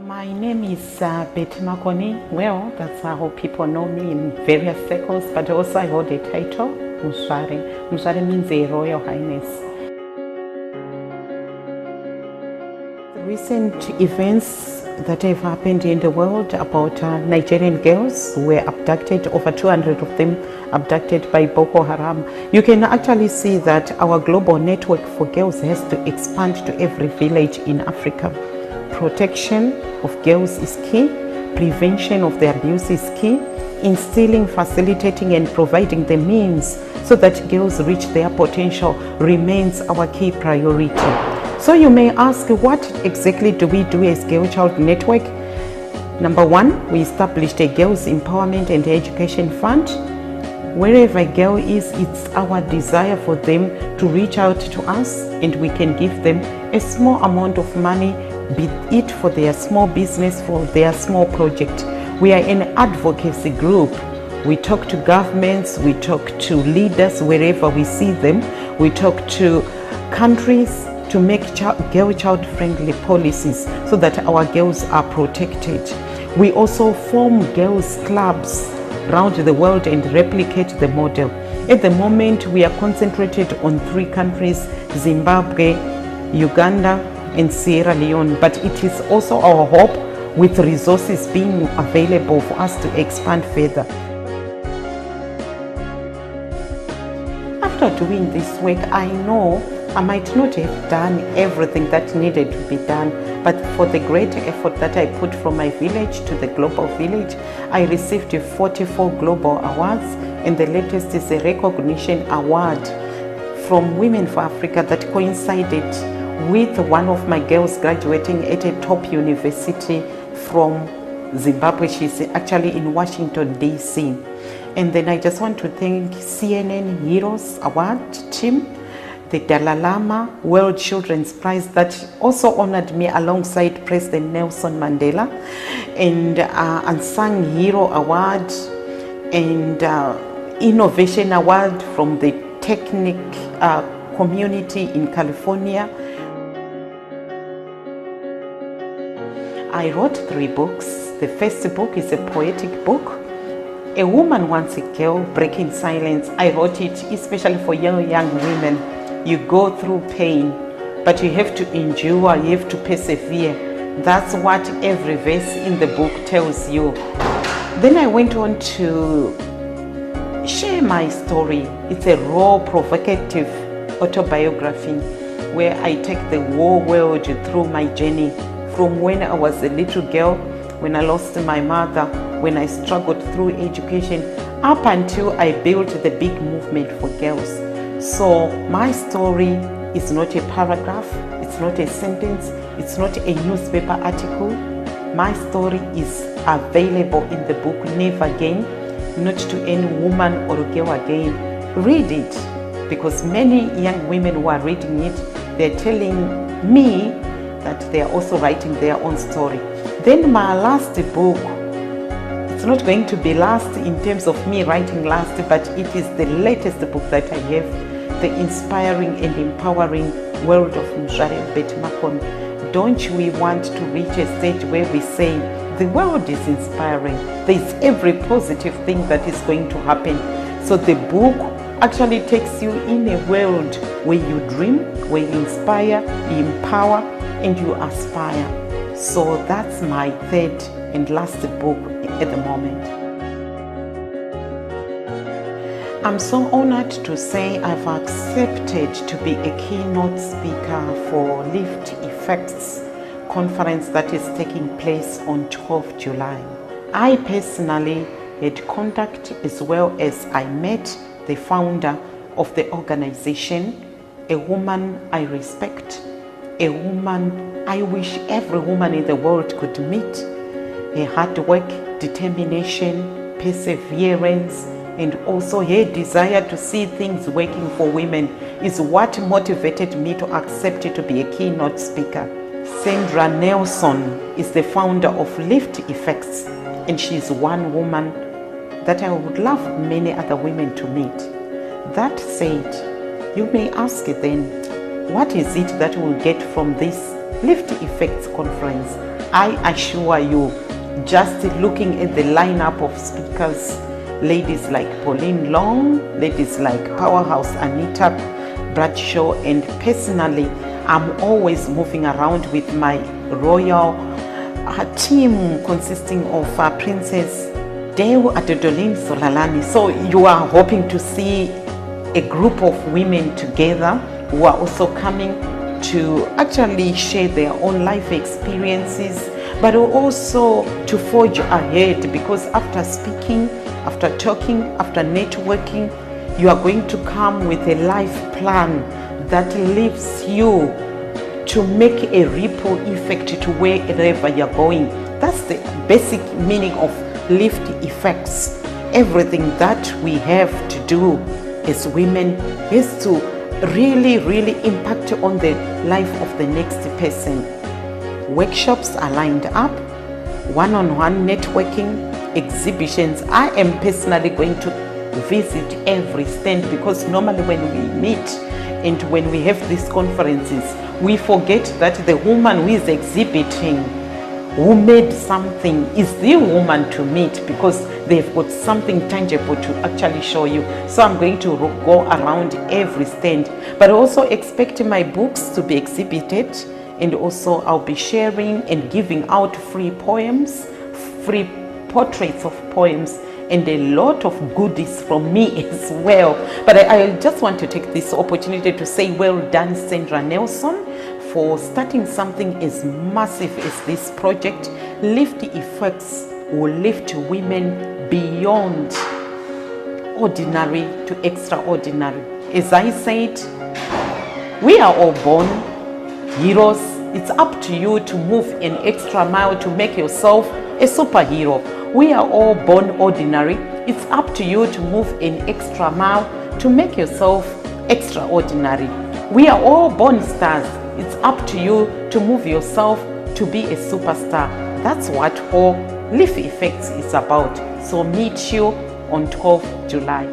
My name is Makoni. Well, that's how people know me in various circles, but also I hold a title, Muzvare. Muzvare means a Royal Highness. The recent events that have happened in the world about Nigerian girls who were abducted, over 200 of them abducted by Boko Haram. You can actually see that our global network for girls has to expand to every village in Africa. Protection of girls is key, prevention of the abuse is key, instilling, facilitating and providing the means so that girls reach their potential remains our key priority. So you may ask, what exactly do we do as Girl Child Network? Number one, we established a Girls Empowerment and Education Fund. Wherever a girl is, it's our desire for them to reach out to us and we can give them a small amount of money, be it for their small business, for their small project. We are an advocacy group. We talk to governments, we talk to leaders wherever we see them, we talk to countries to make girl child friendly policies so that our girls are protected. We also form girls clubs around the world and replicate the model. At the moment, we are concentrated on 3 countries, Zimbabwe, Uganda, and Sierra Leone, but it is also our hope, with resources being available, for us to expand further. After doing this work, I know I might not have done everything that needed to be done, but for the great effort that I put from my village to the global village, I received 44 global awards, and the latest is a recognition award from Women for Africa that coincided with one of my girls graduating at a top university from Zimbabwe. She's actually in Washington, D.C. And then I just want to thank CNN Heroes Award team, the Dalai Lama World Children's Prize that also honored me alongside President Nelson Mandela, and Unsung Hero Award, and Innovation Award from the Technic community in California. I wrote 3 books. The first book is a poetic book, A Woman Wants a Girl, Breaking Silence. I wrote it especially for young women. You go through pain, but you have to endure, you have to persevere. That's what every verse in the book tells you. Then I went on to share my story. It's a raw, provocative autobiography where I take the whole world through my journey, from when I was a little girl, when I lost my mother, when I struggled through education, up until I built the big movement for girls. So my story is not a paragraph, it's not a sentence, it's not a newspaper article. My story is available in the book Never Again, Not to Any Woman or Girl Again. Read it, because many young women who are reading it, they're telling me that they are also writing their own story. Then my last book, it's not going to be last in terms of me writing last, but it is the latest book that I have, The Inspiring and Empowering World of Muzvare Makoni. Don't we want to reach a stage where we say, the world is inspiring, there's every positive thing that is going to happen. So the book actually takes you in a world where you dream, where you inspire, you empower, and you aspire. So that's my 3rd and last book at the moment. I'm so honored to say I've accepted to be a keynote speaker for Lift Effects conference that is taking place on 12th July. I personally had contact, as well as I met the founder of the organization, a woman I respect, a woman I wish every woman in the world could meet. Her hard work, determination, perseverance, and also her desire to see things working for women is what motivated me to accept to be a keynote speaker. Sandra Nelson is the founder of Lift Effects, and she's one woman that I would love many other women to meet. That said, you may ask then, what is it that we'll get from this Lift Effects conference? I assure you, just looking at the lineup of speakers, ladies like Pauline Long, ladies like Powerhouse Anita Bradshaw, and personally, I'm always moving around with my royal team consisting of Princess Deo Adodolin Solalani. So you are hoping to see a group of women together who are also coming to actually share their own life experiences, but also to forge ahead, because after speaking, after talking, after networking, you are going to come with a life plan that leaves you to make a ripple effect to wherever you're going. That's the basic meaning of lift effects. Everything that we have to do as women is to really impact on the life of the next person. Workshops are lined up, one-on-one networking, exhibitions. I am personally going to visit every stand, because normally when we meet and when we have these conferences, we forget that the woman who is exhibiting, who made something, is the woman to meet, because they've got something tangible to actually show you. So I'm going to go around every stand, but also expect my books to be exhibited, and also I'll be sharing and giving out free poems, free portraits of poems, and a lot of goodies from me as well. But I just want to take this opportunity to say well done, Sandra Nelson, for starting something as massive as this project. Lift Effects will lift women beyond ordinary to extraordinary. As I said, we are all born heroes. It's up to you to move an extra mile to make yourself a superhero. We are all born ordinary. It's up to you to move an extra mile to make yourself extraordinary. We are all born stars. It's up to you to move yourself to be a superstar. That's what whole Leaf Effects is about. So meet you on 12th July.